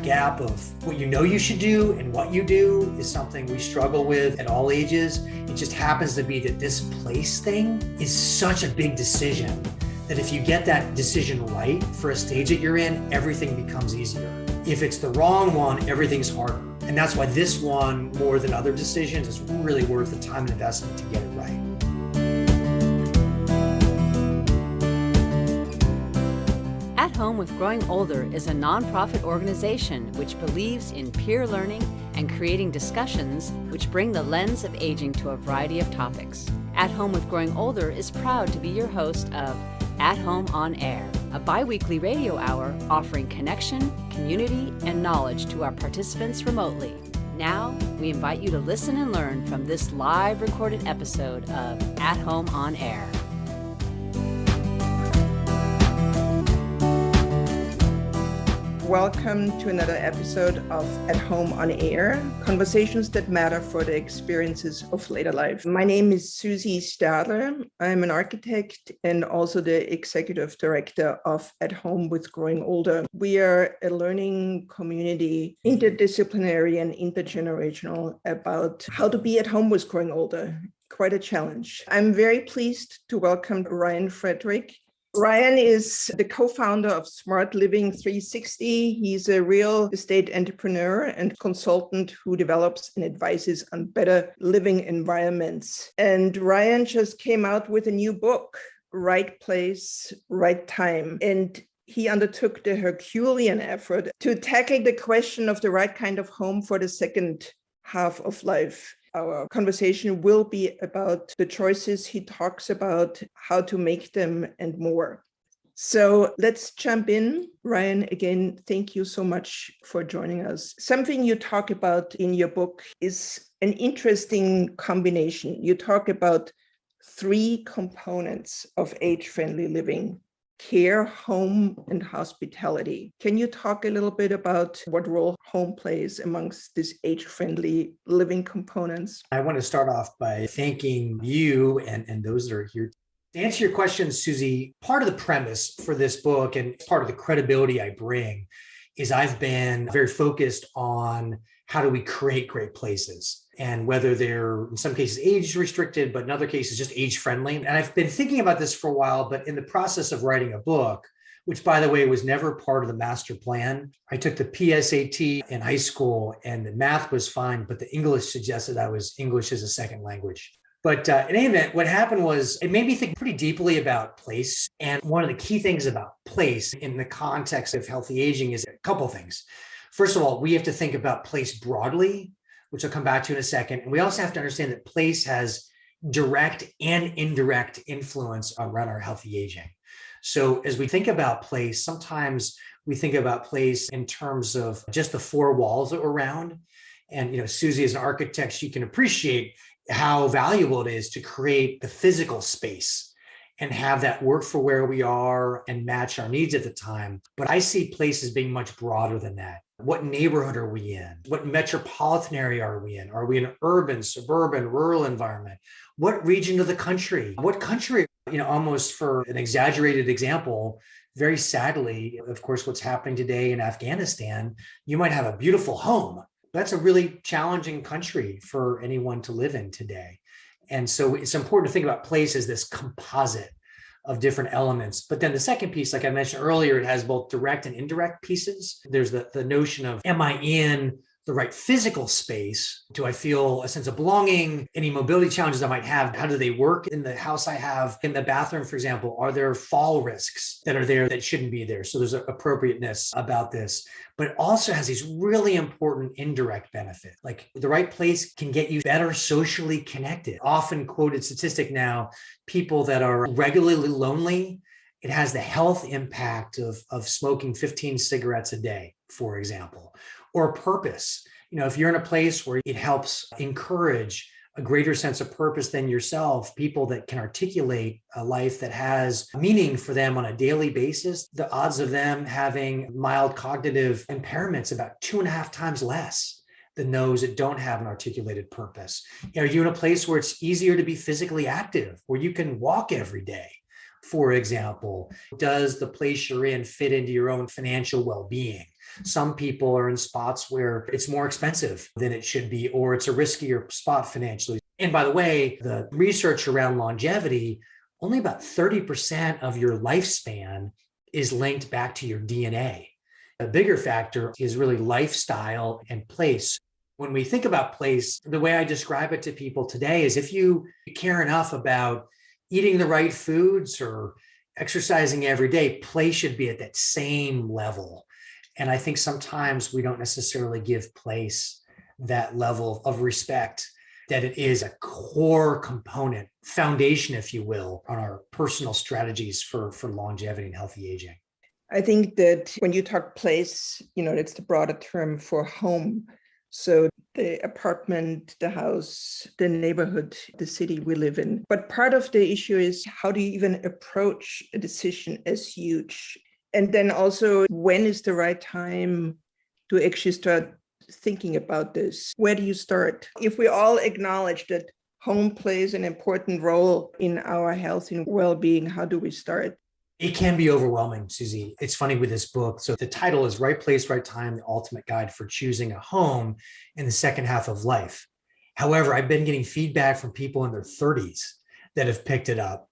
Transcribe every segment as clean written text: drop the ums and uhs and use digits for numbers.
gap of what you know you should do and what you do is something we struggle with at all ages. It just happens to be that this place thing is such a big decision that if you get that decision right for a stage that you're in, everything becomes easier. If it's the wrong one, everything's harder. And that's why this one, more than other decisions, is really worth the time and investment to get it right. At Home with Growing Older is a nonprofit organization which believes in peer learning and creating discussions which bring the lens of aging to a variety of topics. At Home with Growing Older is proud to be your host of At Home on Air, a bi-weekly radio hour offering connection, community, and knowledge to our participants remotely. Now, we invite you to listen and learn from this live recorded episode of At Home on Air. Welcome to another episode of At Home on Air, conversations that matter for the experiences of later life. My name is Susie Stadler. I'm an architect and also the executive director of At Home with Growing Older. We are a learning community, interdisciplinary and intergenerational, about how to be at home with growing older. Quite a challenge. I'm very pleased to welcome Ryan Frederick. Ryan is the co-founder of Smart Living 360. He's a real estate entrepreneur and consultant who develops and advises on better living environments. And Ryan just came out with a new book, Right Place, Right Time. And he undertook the Herculean effort to tackle the question of the right kind of home for the second half of life. Our conversation will be about the choices he talks about, how to make them, and more. So let's jump in. Ryan, again, thank you so much for joining us. Something you talk about in your book is an interesting combination. You talk about three components of age-friendly living: care, home, and hospitality. Can you talk a little bit about what role home plays amongst these age-friendly living components? I want to start off by thanking you and those that are here. To answer your question, Susie, part of the premise for this book and part of the credibility I bring is I've been very focused on how do we create great places, and whether they're in some cases age restricted, but in other cases just age friendly. And I've been thinking about this for a while, but in the process of writing a book, which by the way was never part of the master plan, I took the PSAT in high school and the math was fine, but the English suggested I was English as a second language. But in any event, what happened was it made me think pretty deeply about place. And one of the key things about place in the context of healthy aging is a couple of things. First of all, we have to think about place broadly, which I'll come back to in a second. And we also have to understand that place has direct and indirect influence around our healthy aging. So as we think about place, sometimes we think about place in terms of just the four walls that we're around. And, Susie, as an architect, she can appreciate how valuable it is to create the physical space and have that work for where we are and match our needs at the time. But I see place as being much broader than that. What neighborhood are we in? What metropolitan area are we in? Are we in an urban, suburban, rural environment? What region of the country? What country? Almost for an exaggerated example, very sadly, of course, what's happening today in Afghanistan, you might have a beautiful home. That's a really challenging country for anyone to live in today. And so it's important to think about place as this composite of different elements. But then the second piece, like I mentioned earlier, it has both direct and indirect pieces. There's the notion of, am I in the right physical space? Do I feel a sense of belonging? Any mobility challenges I might have, how do they work in the house I have? In the bathroom, for example, are there fall risks that are there that shouldn't be there? So there's an appropriateness about this, but it also has these really important indirect benefits. Like the right place can get you better socially connected. Often quoted statistic now, people that are regularly lonely, it has the health impact of smoking 15 cigarettes a day, for example, or purpose. If you're in a place where it helps encourage a greater sense of purpose than yourself, people that can articulate a life that has meaning for them on a daily basis, the odds of them having mild cognitive impairments about 2.5 times less than those that don't have an articulated purpose. Are you in a place where it's easier to be physically active, where you can walk every day? For example, does the place you're in fit into your own financial well-being? Some people are in spots where it's more expensive than it should be, or it's a riskier spot financially. And by the way, the research around longevity, only about 30% of your lifespan is linked back to your DNA. A bigger factor is really lifestyle and place. When we think about place, the way I describe it to people today is if you care enough about eating the right foods or exercising every day, place should be at that same level. And I think sometimes we don't necessarily give place that level of respect, that it is a core component, foundation, if you will, on our personal strategies for longevity and healthy aging. I think that when you talk place, it's the broader term for home. So the apartment, the house, the neighborhood, the city we live in. But part of the issue is how do you even approach a decision as huge? And then also, when is the right time to actually start thinking about this? Where do you start? If we all acknowledge that home plays an important role in our health and well-being, how do we start? It can be overwhelming, Susie. It's funny with this book. So the title is Right Place, Right Time, The Ultimate Guide for Choosing a Home in the Second Half of Life. However, I've been getting feedback from people in their 30s that have picked it up.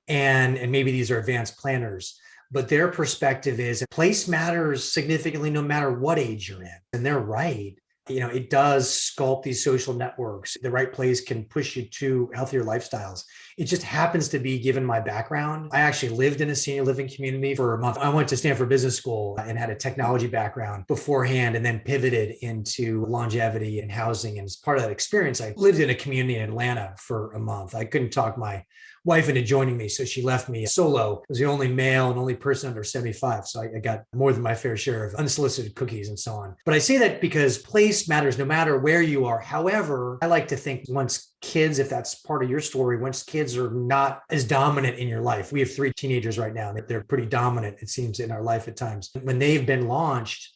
And maybe these are advanced planners, but their perspective is place matters significantly no matter what age you're in. And they're right. It does sculpt these social networks. The right place can push you to healthier lifestyles. It just happens to be, given my background, I actually lived in a senior living community for a month. I went to Stanford Business School and had a technology background beforehand, and then pivoted into longevity and housing. And as part of that experience, I lived in a community in Atlanta for a month. I couldn't talk my wife into joining me, so she left me solo. I was the only male and only person under 75. So I got more than my fair share of unsolicited cookies and so on. But I say that because place matters no matter where you are. However, I like to think once kids, if that's part of your story, once kids are not as dominant in your life, we have 3 teenagers right now. They're pretty dominant, it seems, in our life at times. When they've been launched,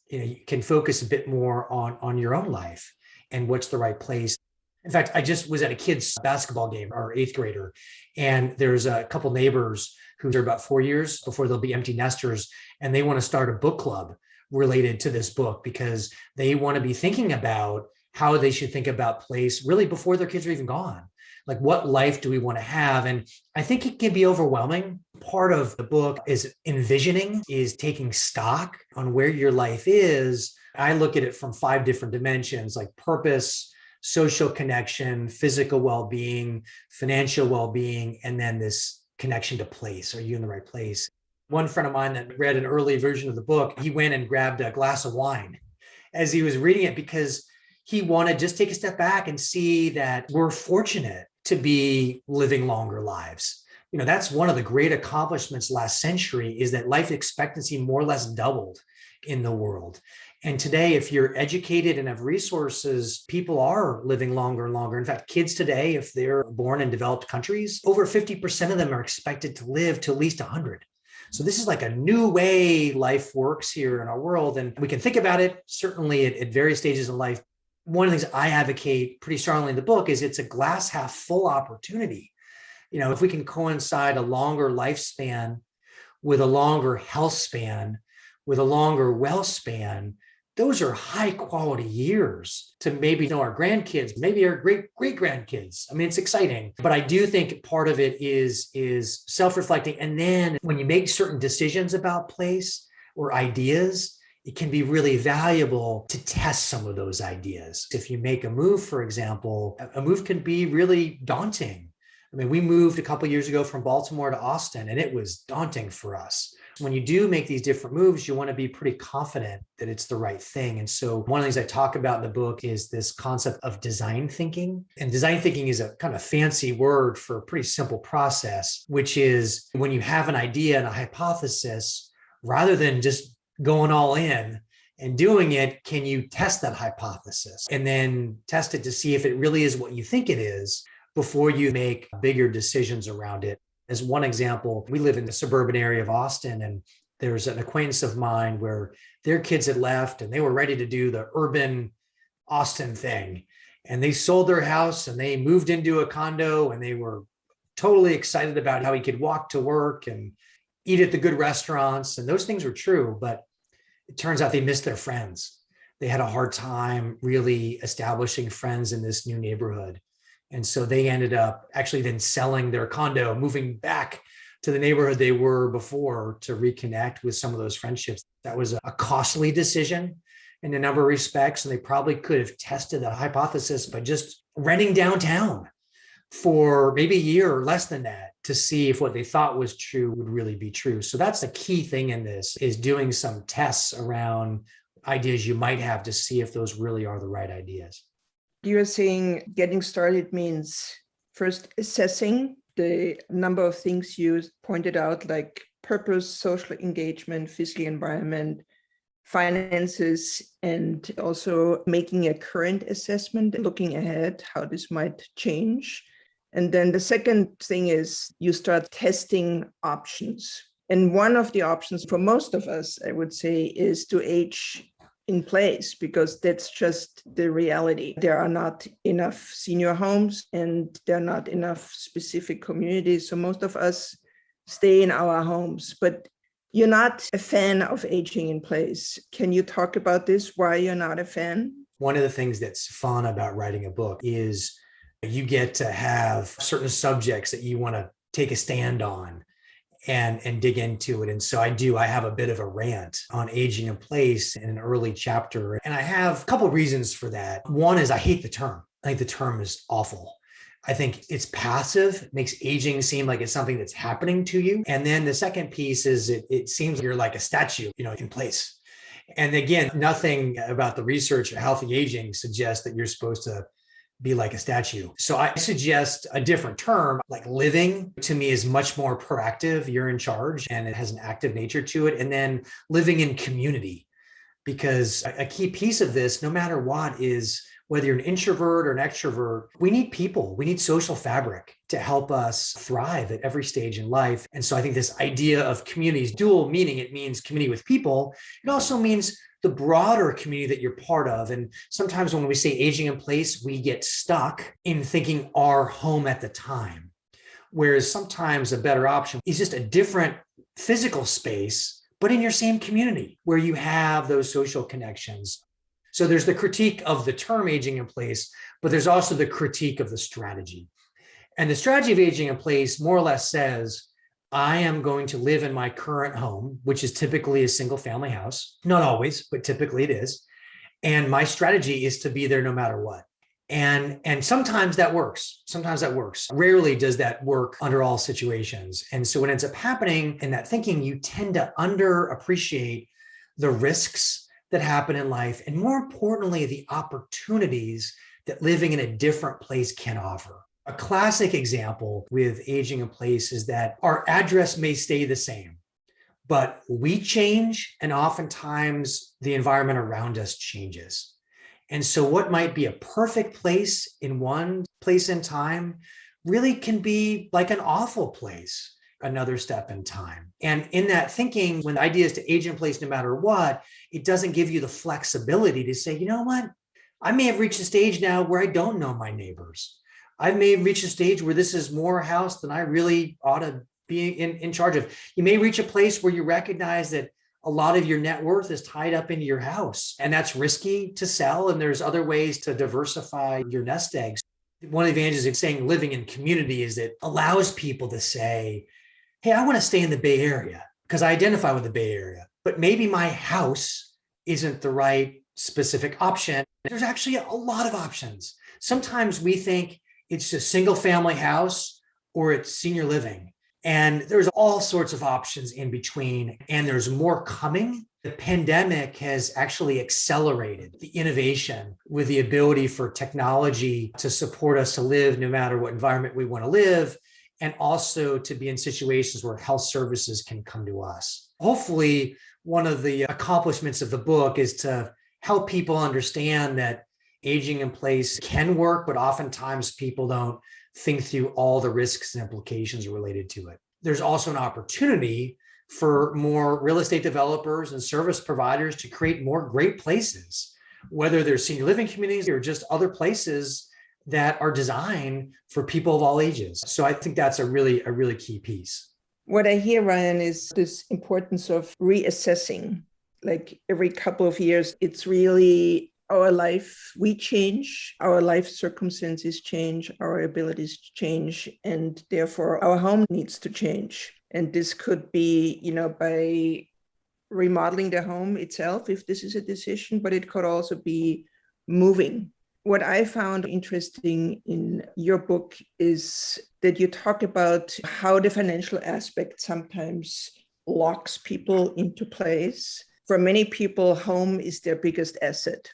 you can focus a bit more on your own life and what's the right place. In fact, I just was at a kid's basketball game, our 8th grader, and there's a couple neighbors who are about 4 years before they'll be empty nesters, and they want to start a book club related to this book because they want to be thinking about how they should think about place really before their kids are even gone. Like, what life do we want to have? And I think it can be overwhelming. Part of the book is envisioning, is taking stock on where your life is. I look at it from 5 different dimensions, like purpose, social connection, physical well-being, financial well-being, and then this connection to place. Are you in the right place? One friend of mine that read an early version of the book, he went and grabbed a glass of wine as he was reading it because he wanted to just take a step back and see that we're fortunate to be living longer lives. That's one of the great accomplishments last century, is that life expectancy more or less doubled in the world. And today, if you're educated and have resources, people are living longer and longer. In fact, kids today, if they're born in developed countries, over 50% of them are expected to live to at least 100. So this is like a new way life works here in our world. And we can think about it, certainly at various stages in life. One of the things I advocate pretty strongly in the book is it's a glass half full opportunity. If we can coincide a longer lifespan with a longer health span, with a longer wealth span, those are high quality years to maybe know our grandkids, maybe our great grandkids. I mean, it's exciting, but I do think part of it is self-reflecting. And then when you make certain decisions about place or ideas, it can be really valuable to test some of those ideas. If you make a move, for example, a move can be really daunting. I mean, we moved a couple of years ago from Baltimore to Austin, and it was daunting for us. When you do make these different moves, you want to be pretty confident that it's the right thing. And so one of the things I talk about in the book is this concept of design thinking. And design thinking is a kind of fancy word for a pretty simple process, which is when you have an idea and a hypothesis, rather than just going all in and doing it, can you test that hypothesis and then test it to see if it really is what you think it is before you make bigger decisions around it. As one example, we live in the suburban area of Austin, and there's an acquaintance of mine where their kids had left and they were ready to do the urban Austin thing. And they sold their house and they moved into a condo, and they were totally excited about how he could walk to work and eat at the good restaurants. And those things were true. But it turns out they missed their friends. They had a hard time really establishing friends in this new neighborhood. And so they ended up actually then selling their condo, moving back to the neighborhood they were before to reconnect with some of those friendships. That was a costly decision in a number of respects. And they probably could have tested that hypothesis by just renting downtown for maybe a year or less than that to see if what they thought was true would really be true. So that's the key thing in this, is doing some tests around ideas you might have to see if those really are the right ideas. You're saying getting started means first assessing the number of things you pointed out, like purpose, social engagement, physical environment, finances, and also making a current assessment, looking ahead, how this might change. And then the second thing is you start testing options. And one of the options for most of us, I would say, is to age in place, because that's just the reality. There are not enough senior homes and there are not enough specific communities. So most of us stay in our homes, but you're not a fan of aging in place. Can you talk about this, why you're not a fan? One of the things that's fun about writing a book is you get to have certain subjects that you want to take a stand on and dig into it. And so I have a bit of a rant on aging in place in an early chapter. And I have a couple of reasons for that. One is I hate the term. I think the term is awful. I think it's passive. It makes aging seem like it's something that's happening to you. And then the second piece is it seems you're like a statue, in place. And again, nothing about the research of healthy aging suggests that you're supposed to be like a statue. So I suggest a different term, like living, to me is much more proactive. You're in charge and it has an active nature to it. And then living in community, because a key piece of this, no matter what, is whether you're an introvert or an extrovert, we need people. We need social fabric to help us thrive at every stage in life. And so I think this idea of community is dual meaning. It means community with people. It also means the broader community that you're part of. And sometimes when we say aging in place, we get stuck in thinking our home at the time. Whereas sometimes a better option is just a different physical space, but in your same community where you have those social connections. So there's the critique of the term aging in place, but there's also the critique of the strategy. And the strategy of aging in place more or less says, I am going to live in my current home, which is typically a single family house. Not always, but typically it is. And my strategy is to be there no matter what. And sometimes that works. Sometimes that works. Rarely does that work under all situations. And so what ends up happening in that thinking, you tend to underappreciate the risks that happen in life. And more importantly, the opportunities that living in a different place can offer. A classic example with aging in place is that our address may stay the same, but we change, and oftentimes the environment around us changes. And so what might be a perfect place in one place in time really can be like an awful place another step in time. And in that thinking, when the idea is to age in place no matter what, it doesn't give you the flexibility to say, you know what, I may have reached a stage now where I don't know my neighbors. I may reach a stage where this is more a house than I really ought to be in charge of. You may reach a place where you recognize that a lot of your net worth is tied up into your house, and that's risky to sell. And there's other ways to diversify your nest eggs. One of the advantages of saying living in community is it allows people to say, hey, I want to stay in the Bay Area because I identify with the Bay Area, but maybe my house isn't the right specific option. There's actually a lot of options. Sometimes we think it's a single family house or it's senior living. And there's all sorts of options in between, and there's more coming. The pandemic has actually accelerated the innovation with the ability for technology to support us to live no matter what environment we want to live, and also to be in situations where health services can come to us. Hopefully, one of the accomplishments of the book is to help people understand that aging in place can work, but oftentimes people don't think through all the risks and implications related to it. There's also an opportunity for more real estate developers and service providers to create more great places, whether they're senior living communities or just other places that are designed for people of all ages. So I think that's a really key piece. What I hear, Ryan, is this importance of reassessing. like every couple of years, it's really our life, we change, our life circumstances change, our abilities change, and therefore our home needs to change. And this could be, by remodeling the home itself, if this is a decision, but it could also be moving. What I found interesting in your book is that you talk about how the financial aspect sometimes locks people into place. For many people, home is their biggest asset,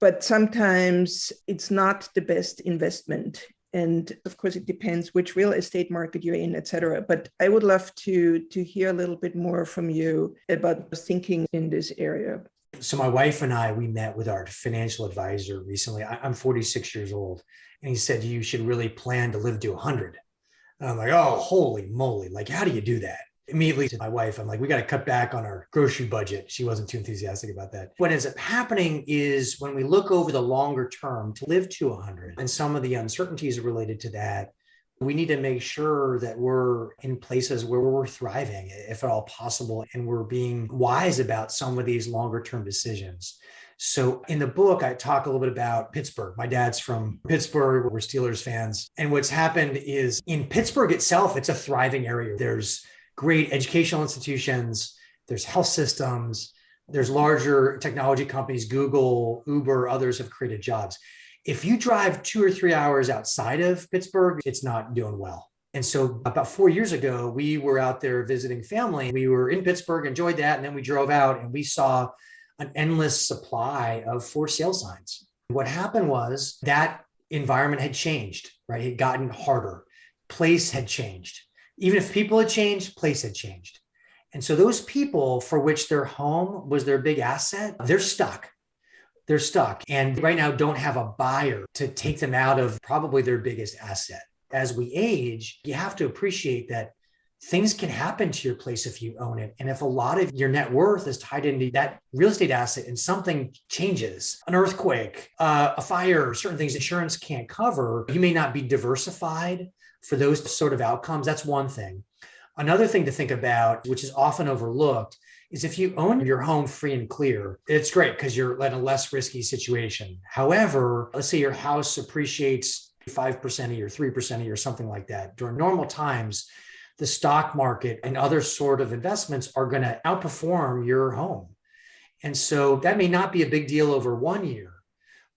but sometimes it's not the best investment. And of course, it depends which real estate market you're in, et cetera. But I would love to hear a little bit more from you about thinking in this area. So my wife and I, we met with our financial advisor recently. I'm 46 years old. And he said, you should really plan to live to 100. And I'm like, oh, holy moly. Like, how do you do that? Immediately to my wife, I'm like, we got to cut back on our grocery budget. She wasn't too enthusiastic about that. What ends up happening is when we look over the longer term to live to 100 and some of the uncertainties related to that, we need to make sure that we're in places where we're thriving, if at all possible, and we're being wise about some of these longer term decisions. So in the book, I talk a little bit about Pittsburgh. My dad's from Pittsburgh. We're Steelers fans. And what's happened is in Pittsburgh itself, it's a thriving area. There's great educational institutions, there's health systems, there's larger technology companies, Google, Uber, others have created jobs. If you drive 2 or 3 hours outside of Pittsburgh, it's not doing well. And so about 4 years ago, we were out there visiting family. We were in Pittsburgh, enjoyed that. And then we drove out and we saw an endless supply of for sale signs. What happened was that environment had changed, right? It had gotten harder. Place had changed. Even if people had changed, place had changed. And so those people for which their home was their big asset, they're stuck. They're stuck and right now don't have a buyer to take them out of probably their biggest asset. As we age, you have to appreciate that things can happen to your place if you own it. And if a lot of your net worth is tied into that real estate asset and something changes, an earthquake, a fire, certain things insurance can't cover, you may not be diversified for those sort of outcomes. That's one thing. Another thing to think about, which is often overlooked, is if you own your home free and clear, it's great because you're in a less risky situation. However, let's say your house appreciates 5% a year, 3% a year, something like that. During normal times, the stock market and other sort of investments are going to outperform your home. And so that may not be a big deal over 1 year,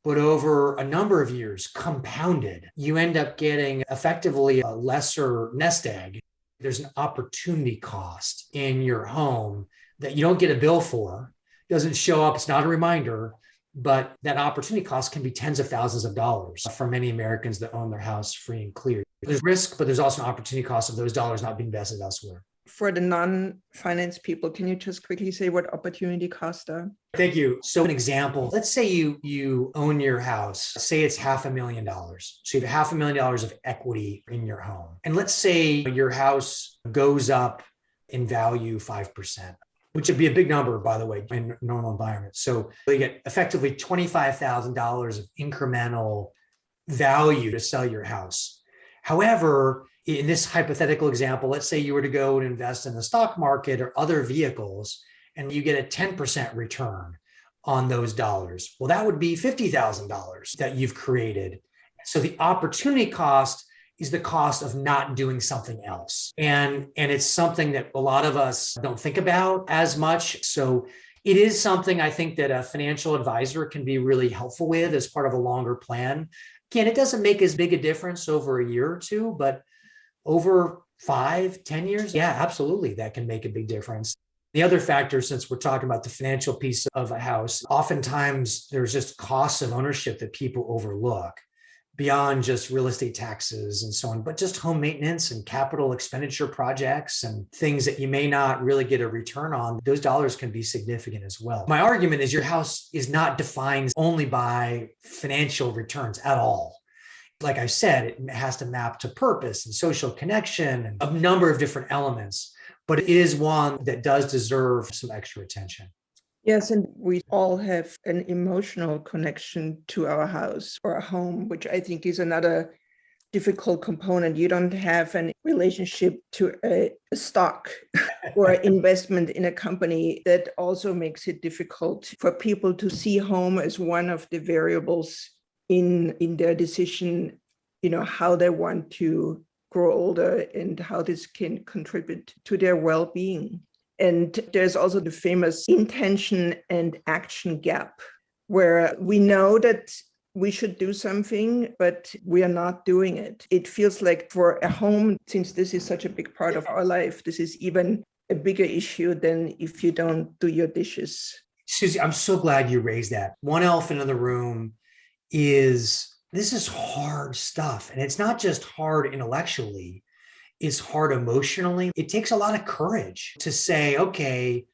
but over a number of years, compounded, you end up getting effectively a lesser nest egg. There's an opportunity cost in your home that you don't get a bill for. It doesn't show up. It's not a reminder, but that opportunity cost can be tens of thousands of dollars for many Americans that own their house free and clear. There's risk, but there's also an opportunity cost of those dollars not being invested elsewhere. For the non-finance people, can you just quickly say what opportunity costs are? Thank you. So an example, let's say you own your house, say it's $500,000. So you have $500,000 of equity in your home. And let's say your house goes up in value 5%, which would be a big number, by the way, in normal environments. So you get effectively $25,000 of incremental value to sell your house. However, in this hypothetical example, let's say you were to go and invest in the stock market or other vehicles, and you get a 10% return on those dollars. Well, that would be $50,000 that you've created. So the opportunity cost is the cost of not doing something else. And it's something that a lot of us don't think about as much. So it is something I think that a financial advisor can be really helpful with as part of a longer plan. Again, it doesn't make as big a difference over a year or two, but over 5-10 years, yeah, absolutely, that can make a big difference. The other factor, since we're talking about the financial piece of a house, oftentimes there's just costs of ownership that people overlook beyond just real estate taxes and so on, but just home maintenance and capital expenditure projects and things that you may not really get a return on. Those dollars can be significant as well. My argument is your house is not defined only by financial returns at all. Like I said, it has to map to purpose and social connection and a number of different elements, but it is one that does deserve some extra attention. Yes, and we all have an emotional connection to our house or a home, which I think is another difficult component. You don't have a relationship to a stock or investment in a company. That also makes it difficult for people to see home as one of the variables in their decision, how they want to grow older and how this can contribute to their well-being. And there's also the famous intention and action gap, where we know that we should do something, but we are not doing it. It feels like for a home, since this is such a big part of our life, this is even a bigger issue than if you don't do your dishes. Susie, I'm so glad you raised that. One elephant in the room is this is hard stuff. And it's not just hard intellectually, it's hard emotionally. It takes a lot of courage to say, okay,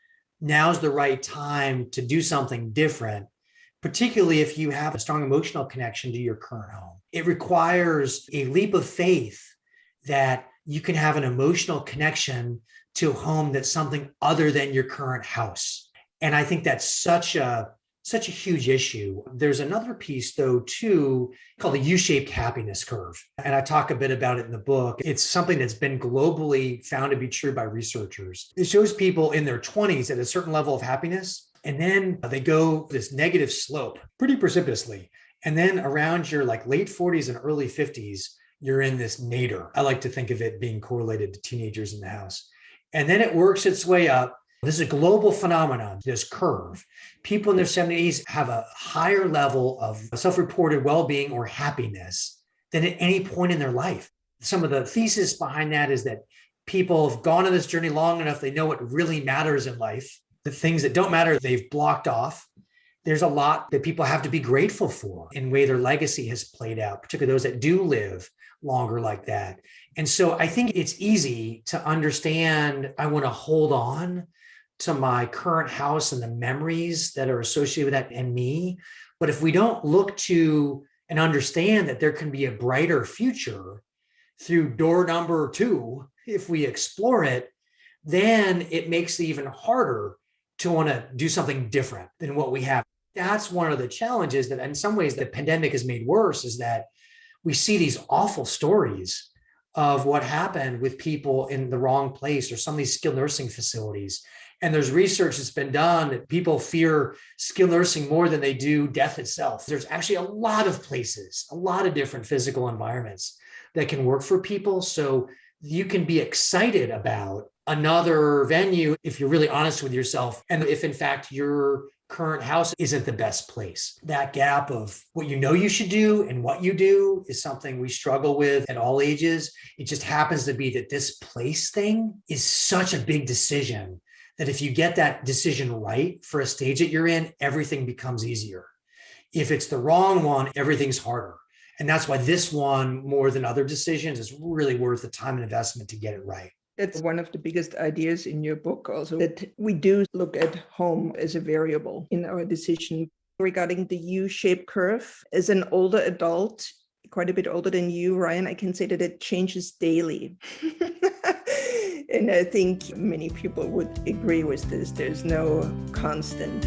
now's the right time to do something different, particularly if you have a strong emotional connection to your current home. It requires a leap of faith that you can have an emotional connection to a home that's something other than your current house. And I think that's such a huge issue. There's another piece, though, too, called the U-shaped happiness curve. And I talk a bit about it in the book. It's something that's been globally found to be true by researchers. It shows people in their 20s at a certain level of happiness, and then they go this negative slope pretty precipitously. And then around your late 40s and early 50s, you're in this nadir. I like to think of it being correlated to teenagers in the house. And then it works its way up. This is a global phenomenon, this curve. People in their 70s have a higher level of self-reported well-being or happiness than at any point in their life. Some of the thesis behind that is that people have gone on this journey long enough, they know what really matters in life. The things that don't matter, they've blocked off. There's a lot that people have to be grateful for in the way their legacy has played out, particularly those that do live longer like that. And so I think it's easy to understand, I want to hold on to my current house and the memories that are associated with that and me. But if we don't look to and understand that there can be a brighter future through door number 2, if we explore it, then it makes it even harder to want to do something different than what we have. That's one of the challenges that in some ways the pandemic has made worse, is that we see these awful stories of what happened with people in the wrong place or some of these skilled nursing facilities. And there's research that's been done that people fear skilled nursing more than they do death itself. There's actually a lot of places, a lot of different physical environments that can work for people. So you can be excited about another venue if you're really honest with yourself. And if in fact your current house isn't the best place. That gap of what you know you should do and what you do is something we struggle with at all ages. It just happens to be that this place thing is such a big decision that if you get that decision right for a stage that you're in, everything becomes easier. If it's the wrong one, everything's harder. And that's why this one, more than other decisions, is really worth the time and investment to get it right. That's one of the biggest ideas in your book also, that we do look at home as a variable in our decision. Regarding the U-shaped curve, as an older adult, quite a bit older than you, Ryan, I can say that it changes daily. And I think many people would agree with this. There's no constant.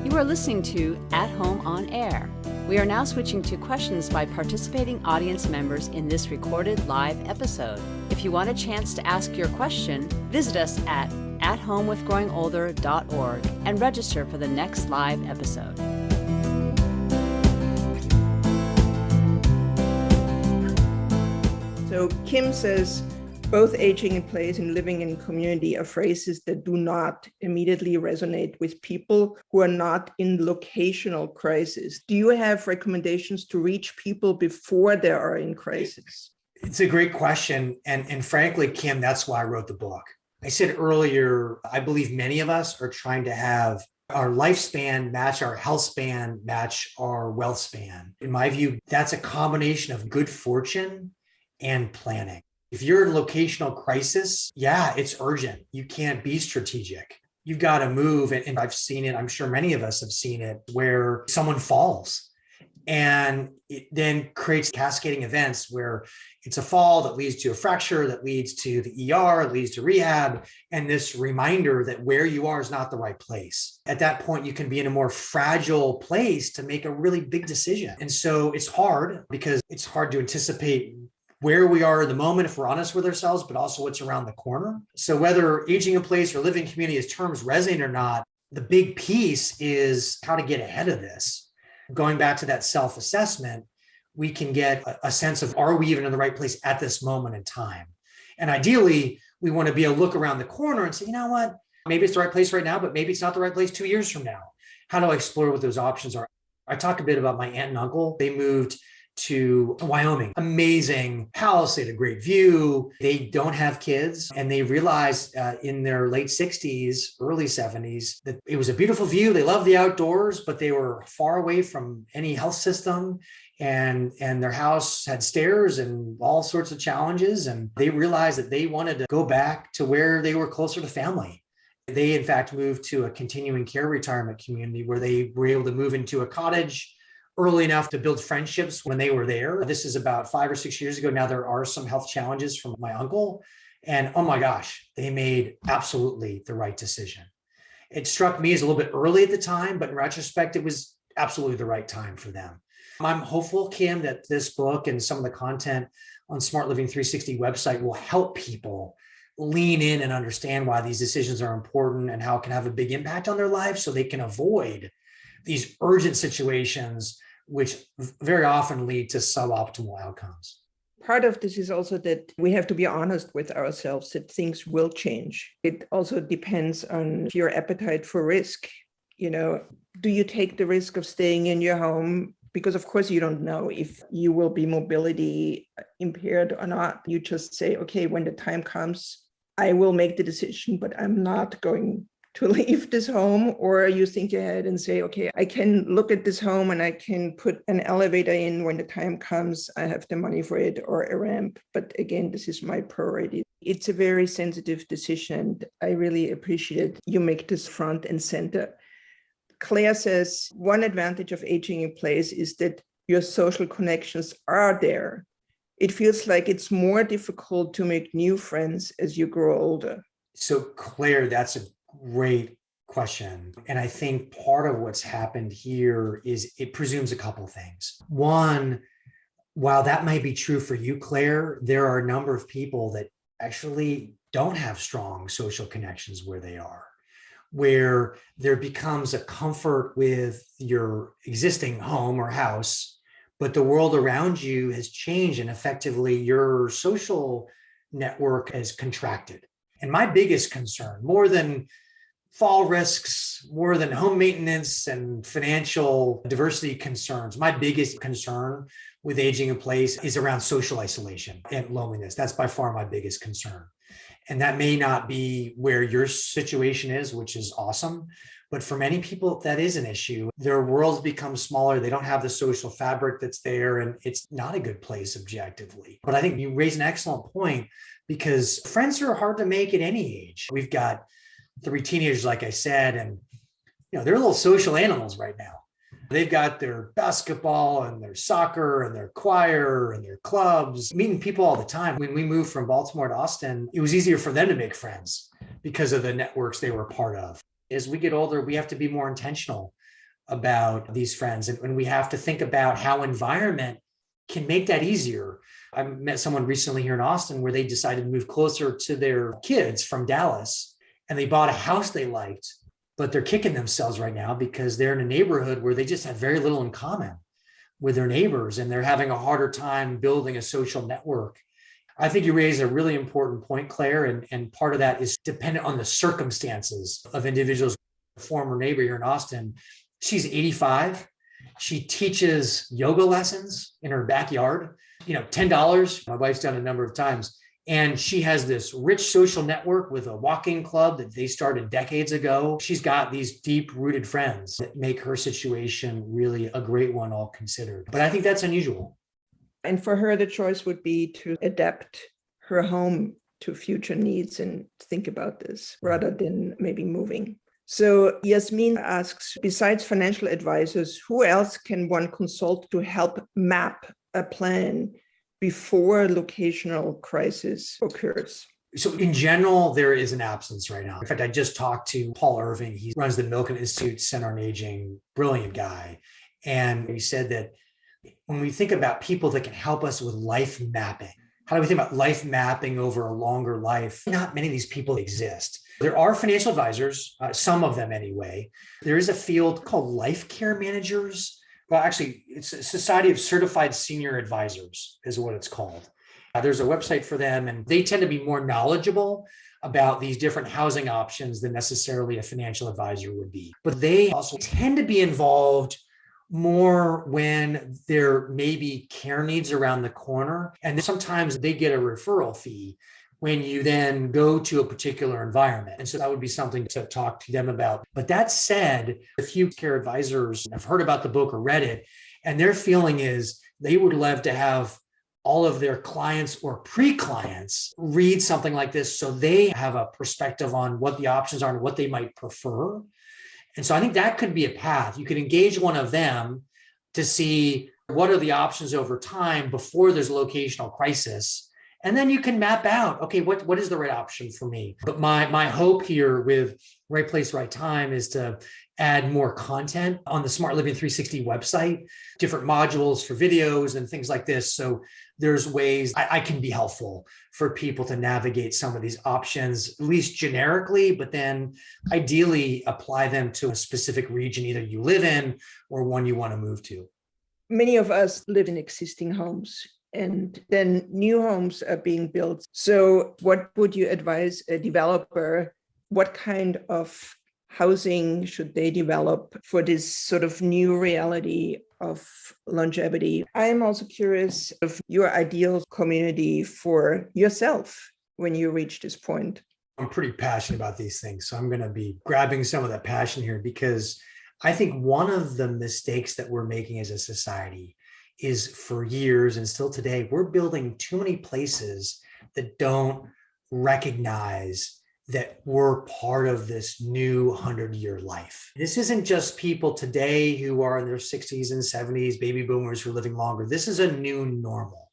You are listening to At Home on Air. We are now switching to questions by participating audience members in this recorded live episode. If you want a chance to ask your question, visit us at athomewithgrowingolder.org and register for the next live episode. So Kim says, both aging in place and living in community are phrases that do not immediately resonate with people who are not in locational crisis. Do you have recommendations to reach people before they are in crisis? It's a great question. And frankly, Kim, that's why I wrote the book. I said earlier, I believe many of us are trying to have our lifespan match our health span, match our wealth span. In my view, that's a combination of good fortune and planning. If you're in locational crisis, yeah, it's urgent. You can't be strategic. You've got to move. And I've seen it. I'm sure many of us have seen it where someone falls And it then creates cascading events where it's a fall that leads to a fracture, that leads to the ER, leads to rehab, and this reminder that where you are is not the right place. At that point, you can be in a more fragile place to make a really big decision. And so it's hard because it's hard to anticipate where we are in the moment if we're honest with ourselves, but also what's around the corner. So whether aging in place or living community as terms resonate or not, the big piece is how to get ahead of this. Going back to that self-assessment, we can get a sense of, are we even in the right place at this moment in time? And ideally, we want to be able to look around the corner and say, you know what, maybe it's the right place right now, but maybe it's not the right place 2 years from now. How do I explore what those options are? I talk a bit about my aunt and uncle. They moved to Wyoming. Amazing house. They had a great view. They don't have kids. And they realized in their late 60s, early 70s, that it was a beautiful view. They loved the outdoors, but they were far away from any health system. And their house had stairs and all sorts of challenges. And they realized that they wanted to go back to where they were closer to family. They, in fact, moved to a continuing care retirement community where they were able to move into a cottage early enough to build friendships when they were there. This is about 5 or 6 years ago. Now there are some health challenges from my uncle. And oh my gosh, they made absolutely the right decision. It struck me as a little bit early at the time, but in retrospect, it was absolutely the right time for them. I'm hopeful, Kim, that this book and some of the content on Smart Living 360 website will help people lean in and understand why these decisions are important and how it can have a big impact on their lives so they can avoid these urgent situations, which very often lead to suboptimal outcomes. Part of this is also that we have to be honest with ourselves that things will change. It also depends on your appetite for risk. You know, do you take the risk of staying in your home? Because of course you don't know if you will be mobility impaired or not. You just say, okay, when the time comes, I will make the decision, but I'm not going to leave this home. Or you think ahead and say, okay, I can look at this home and I can put an elevator in when the time comes. I have the money for it, or a ramp. But again, this is my priority. It's a very sensitive decision. I really appreciate you make this front and center. Claire says, one advantage of aging in place is that your social connections are there. It feels like it's more difficult to make new friends as you grow older. So Claire, that's a great question. And I think part of what's happened here is it presumes a couple of things. One, while that might be true for you, Claire, there are a number of people that actually don't have strong social connections where they are, where there becomes a comfort with your existing home or house, but the world around you has changed and effectively your social network has contracted. And my biggest concern, more than fall risks, more than home maintenance and financial diversity concerns, my biggest concern with aging in place is around social isolation and loneliness. That's by far my biggest concern. And that may not be where your situation is, which is awesome. But for many people, that is an issue. Their worlds become smaller. They don't have the social fabric that's there, and it's not a good place objectively. But I think you raise an excellent point, because friends are hard to make at any age. We've got 3 teenagers, like I said, and they're little social animals right now. They've got their basketball and their soccer and their choir and their clubs, meeting people all the time. When we moved from Baltimore to Austin, it was easier for them to make friends because of the networks they were part of. As we get older, we have to be more intentional about these friends. And we have to think about how environment can make that easier. I met someone recently here in Austin where they decided to move closer to their kids from Dallas, and they bought a house they liked, but they're kicking themselves right now because they're in a neighborhood where they just have very little in common with their neighbors, and they're having a harder time building a social network. I think you raise a really important point, Claire, and part of that is dependent on the circumstances of individuals. A former neighbor here in Austin, she's 85. She teaches yoga lessons in her backyard, $10. My wife's done a number of times. And she has this rich social network with a walking club that they started decades ago. She's got these deep-rooted friends that make her situation really a great one, all considered. But I think that's unusual. And for her, the choice would be to adapt her home to future needs and think about this rather than maybe moving. So Yasmin asks, besides financial advisors, who else can one consult to help map a plan before a locational crisis occurs? So in general, there is an absence right now. In fact, I just talked to Paul Irving. He runs the Milken Institute Center on Aging, brilliant guy. And he said that when we think about people that can help us with life mapping, how do we think about life mapping over a longer life? Not many of these people exist. There are financial advisors, some of them anyway. There is a field called life care managers. Well, actually, it's a Society of Certified Senior Advisors is what it's called. There's a website for them, and they tend to be more knowledgeable about these different housing options than necessarily a financial advisor would be. But they also tend to be involved more when there may be care needs around the corner. And sometimes they get a referral fee when you then go to a particular environment. And so that would be something to talk to them about. But that said, a few care advisors have heard about the book or read it, and their feeling is they would love to have all of their clients or pre-clients read something like this so they have a perspective on what the options are and what they might prefer. And so I think that could be a path. You could engage one of them to see what are the options over time before there's a locational crisis. And then you can map out, okay, what is the right option for me? But my hope here with Right Place, Right Time is to add more content on the Smart Living 360 website, different modules for videos and things like this. So there's ways I can be helpful for people to navigate some of these options, at least generically, but then ideally apply them to a specific region either you live in or one you want to move to. Many of us live in existing homes, and then new homes are being built. So what would you advise a developer? What kind of housing should they develop for this sort of new reality of longevity? I'm also curious of your ideal community for yourself when you reach this point. I'm pretty passionate about these things. So I'm going to be grabbing some of that passion here because I think one of the mistakes that we're making as a society is for years and still today, we're building too many places that don't recognize that we're part of this new 100-year life. This isn't just people today who are in their 60s and 70s, baby boomers who are living longer. This is a new normal.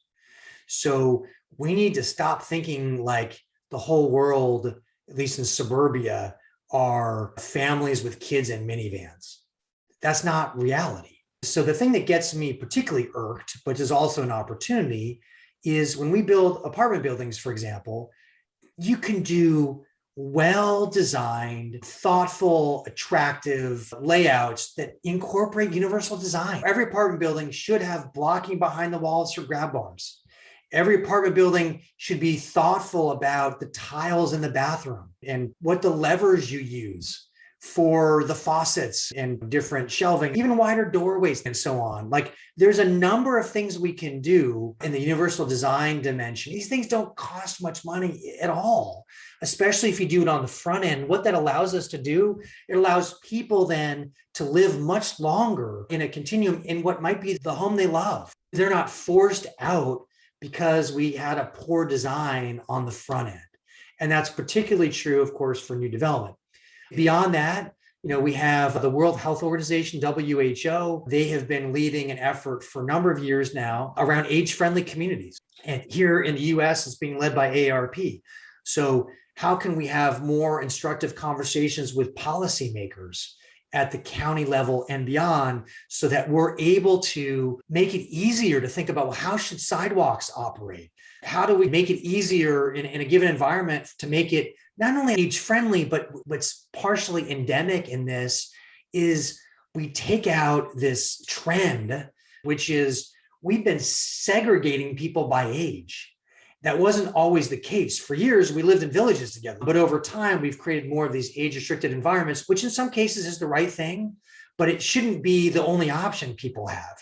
So we need to stop thinking like the whole world, at least in suburbia, are families with kids and minivans. That's not reality. So the thing that gets me particularly irked, but is also an opportunity, is when we build apartment buildings, for example, you can do well-designed, thoughtful, attractive layouts that incorporate universal design. Every apartment building should have blocking behind the walls for grab bars. Every apartment building should be thoughtful about the tiles in the bathroom and what the levers you use for the faucets and different shelving, even wider doorways and so on. Like there's a number of things we can do in the universal design dimension. These things don't cost much money at all, especially if you do it on the front end. What that allows us to do, it allows people then to live much longer in a continuum in what might be the home they love. They're not forced out because we had a poor design on the front end. And that's particularly true, of course, for new development. Beyond that, we have the World Health Organization, WHO. They have been leading an effort for a number of years now around age-friendly communities. And here in the US, it's being led by AARP. So how can we have more instructive conversations with policymakers at the county level and beyond so that we're able to make it easier to think about, well, how should sidewalks operate? How do we make it easier in a given environment to make it not only age-friendly, but what's partially endemic in this is we take out this trend, which is we've been segregating people by age. That wasn't always the case. For years, we lived in villages together, but over time, we've created more of these age-restricted environments, which in some cases is the right thing, but it shouldn't be the only option people have.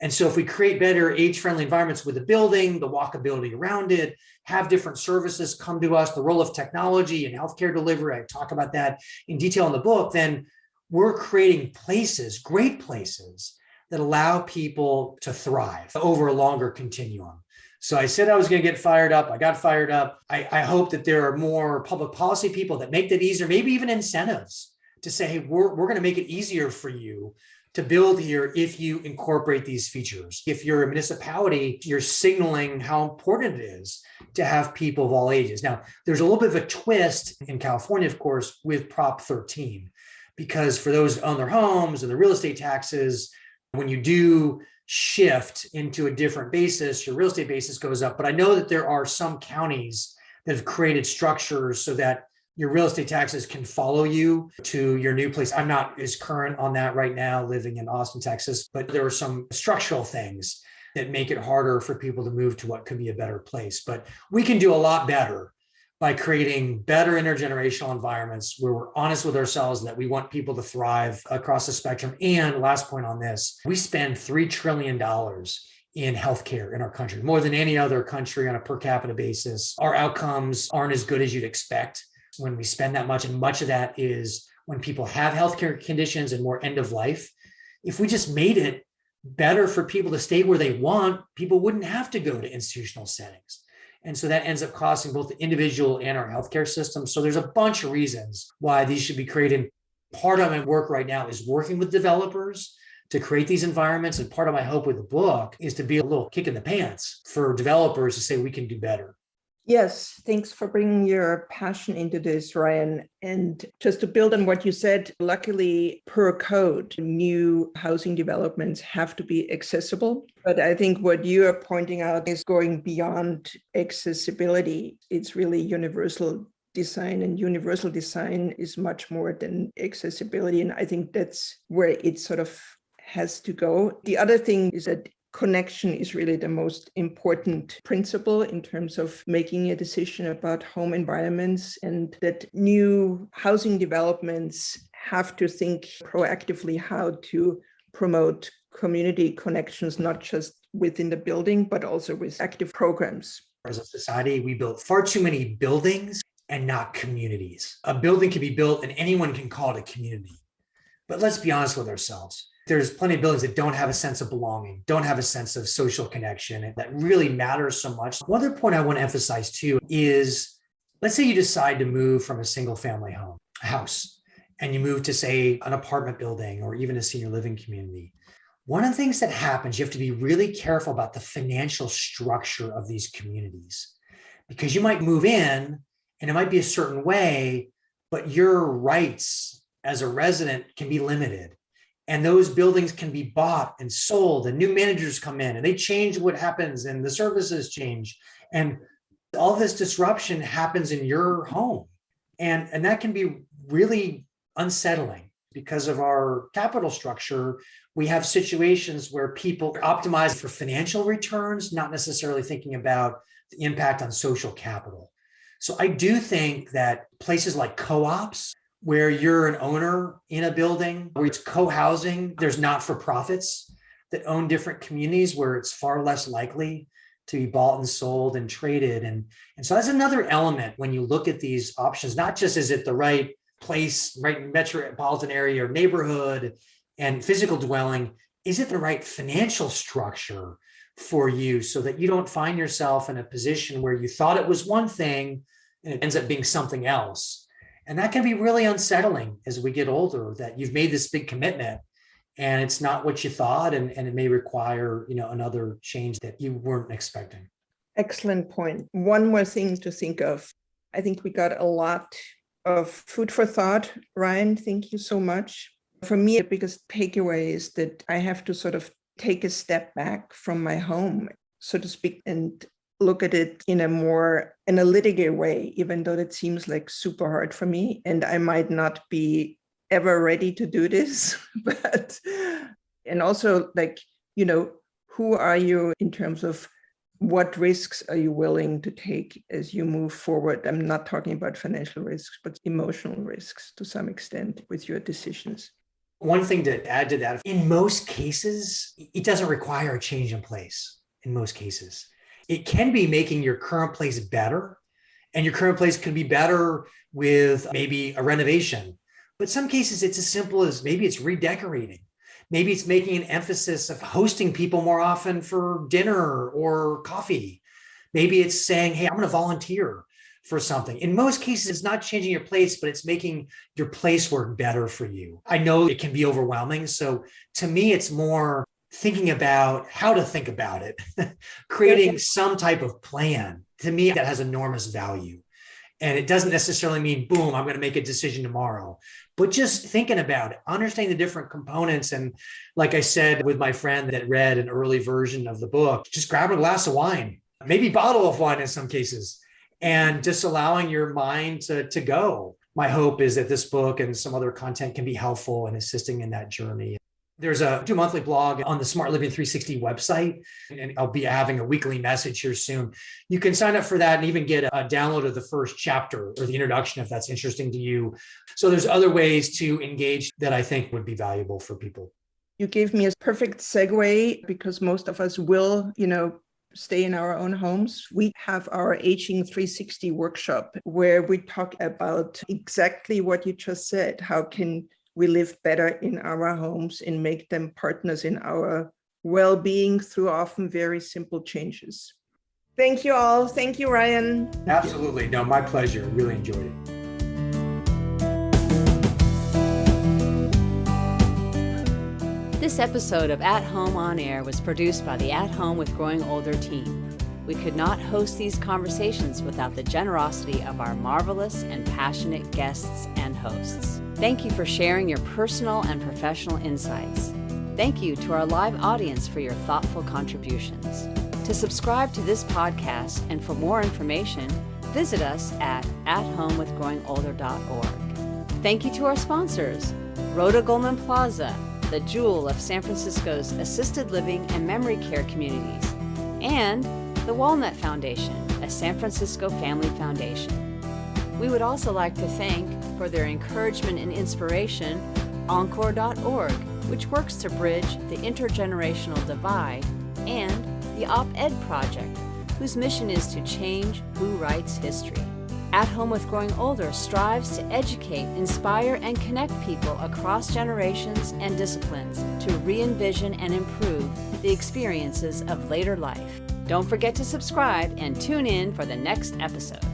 And so if we create better age-friendly environments with the building, the walkability around it, have different services come to us, the role of technology and healthcare delivery, I talk about that in detail in the book, then we're creating places, great places that allow people to thrive over a longer continuum. So I said I was going to get fired up. I got fired up. I hope that there are more public policy people that make that easier, maybe even incentives to say, hey, we're going to make it easier for you to build here if you incorporate these features. If you're a municipality, you're signaling how important it is to have people of all ages. Now, there's a little bit of a twist in California, of course, with Prop 13, because for those who own their homes and the real estate taxes, when you do shift into a different basis, your real estate basis goes up. But I know that there are some counties that have created structures so that your real estate taxes can follow you to your new place. I'm not as current on that right now, living in Austin, Texas, but there are some structural things that make it harder for people to move to what could be a better place. But we can do a lot better by creating better intergenerational environments where we're honest with ourselves that we want people to thrive across the spectrum. And last point on this, we spend $3 trillion in healthcare in our country, more than any other country on a per capita basis. Our outcomes aren't as good as you'd expect when we spend that much. And much of that is when people have healthcare conditions and more end of life. If we just made it better for people to stay where they want, people wouldn't have to go to institutional settings. And so that ends up costing both the individual and our healthcare system. So there's a bunch of reasons why these should be created. Part of my work right now is working with developers to create these environments. And part of my hope with the book is to be a little kick in the pants for developers to say we can do better. Yes, thanks for bringing your passion into this, Ryan. And just to build on what you said, luckily, per code, new housing developments have to be accessible. But I think what you are pointing out is going beyond accessibility. It's really universal design, and universal design is much more than accessibility. And I think that's where it sort of has to go. The other thing is that connection is really the most important principle in terms of making a decision about home environments, and that new housing developments have to think proactively how to promote community connections, not just within the building, but also with active programs. As a society, we built far too many buildings and not communities. A building can be built and anyone can call it a community. But let's be honest with ourselves. There's plenty of buildings that don't have a sense of belonging, don't have a sense of social connection, and that really matters so much. One other point I want to emphasize too is, let's say you decide to move from a single family house, and you move to, say, an apartment building or even a senior living community. One of the things that happens, you have to be really careful about the financial structure of these communities, because you might move in and it might be a certain way, but your rights as a resident can be limited. And those buildings can be bought and sold, and new managers come in and they change what happens and the services change. And all this disruption happens in your home. And that can be really unsettling because of our capital structure. We have situations where people optimize for financial returns, not necessarily thinking about the impact on social capital. So I do think that places like co-ops, where you're an owner in a building, where it's co-housing, there's not-for-profits that own different communities where it's far less likely to be bought and sold and traded. And so that's another element when you look at these options, not just is it the right place, right metropolitan area or neighborhood and physical dwelling, is it the right financial structure for you so that you don't find yourself in a position where you thought it was one thing and it ends up being something else. And that can be really unsettling as we get older, that you've made this big commitment and it's not what you thought, and it may require, another change that you weren't expecting. Excellent point. One more thing to think of. I think we got a lot of food for thought. Ryan, thank you so much. For me, the biggest takeaway is that I have to sort of take a step back from my home, so to speak, and look at it in a more analytical way, even though it seems like super hard for me. And I might not be ever ready to do this, and also who are you in terms of what risks are you willing to take as you move forward? I'm not talking about financial risks, but emotional risks to some extent with your decisions. One thing to add to that, in most cases, it doesn't require a change in place. In most cases, it can be making your current place better, and your current place can be better with maybe a renovation. But some cases, it's as simple as maybe it's redecorating. Maybe it's making an emphasis of hosting people more often for dinner or coffee. Maybe it's saying, hey, I'm going to volunteer for something. In most cases, it's not changing your place, but it's making your place work better for you. I know it can be overwhelming. So to me, it's more thinking about how to think about it, creating some type of plan. To me, that has enormous value. And it doesn't necessarily mean, boom, I'm going to make a decision tomorrow, but just thinking about it, understanding the different components. And like I said, with my friend that read an early version of the book, just grab a glass of wine, maybe bottle of wine in some cases, and just allowing your mind to go. My hope is that this book and some other content can be helpful in assisting in that journey. There's a monthly blog on the Smart Living 360 website, and I'll be having a weekly message here soon. You can sign up for that and even get a download of the first chapter or the introduction if that's interesting to you. So there's other ways to engage that I think would be valuable for people. You gave me a perfect segue because most of us will, stay in our own homes. We have our Aging 360 workshop where we talk about exactly what you just said. How can we live better in our homes and make them partners in our well-being through often very simple changes. Thank you all. Thank you, Ryan. Absolutely. No, my pleasure. Really enjoyed it. This episode of At Home on Air was produced by the At Home with Growing Older team. We could not host these conversations without the generosity of our marvelous and passionate guests and hosts. Thank you for sharing your personal and professional insights. Thank you to our live audience for your thoughtful contributions. To subscribe to this podcast and for more information, visit us at athomewithgrowingolder.org. Thank you to our sponsors, Rhoda Goldman Plaza, the jewel of San Francisco's assisted living and memory care communities, and the Walnut Foundation, a San Francisco family foundation. We would also like to thank, for their encouragement and inspiration, Encore.org, which works to bridge the intergenerational divide, and the Op-Ed Project, whose mission is to change who writes history. At Home with Growing Older strives to educate, inspire, and connect people across generations and disciplines to re-envision and improve the experiences of later life. Don't forget to subscribe and tune in for the next episode.